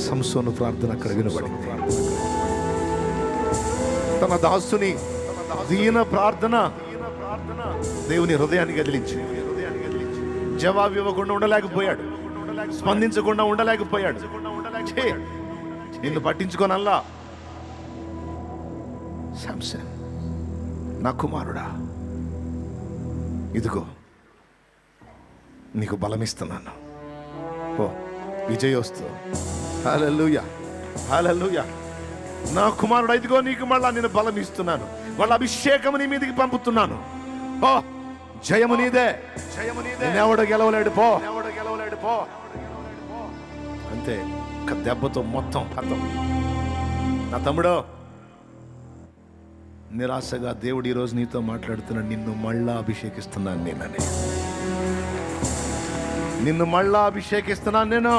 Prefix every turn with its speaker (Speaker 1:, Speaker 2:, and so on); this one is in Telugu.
Speaker 1: సంసోను ప్రార్థన అక్కడ వినబడింది. తన దాసుని దీన ప్రార్థన దేవుని హృదయాన్ని కదిలించి జవాబు ఇవ్వకుండా ఉండలేకపోయాడు, స్పందించకుండా ఉండలేకపోయాడు. నిన్ను పట్టించుకోనల్లా, శాంసన్ నా కుమారుడా, ఇదిగో నీకు బలమిస్తున్నాను, పో విజయోస్తు. హల్లెలూయా, హల్లెలూయా. నా కుమారుడు, ఇదిగో నీకు మళ్ళా నేను బలం ఇస్తున్నాను, వాళ్ళ అభిషేకము నీ మీదకి పంపుతున్నాను. పో, జయము నీదే, ఎవడు గెలవలేడు, పో. అంతే, ఒక దెబ్బతో మొత్తం ఖతం. నా తమ్ముడు, నిరాశగా దేవుడు ఈరోజు నీతో మాట్లాడుతున్నాడు. నిన్ను మళ్ళా అభిషేకిస్తున్నాను నేనని, నిన్ను మళ్ళా అభిషేకిస్తున్నాను నేను.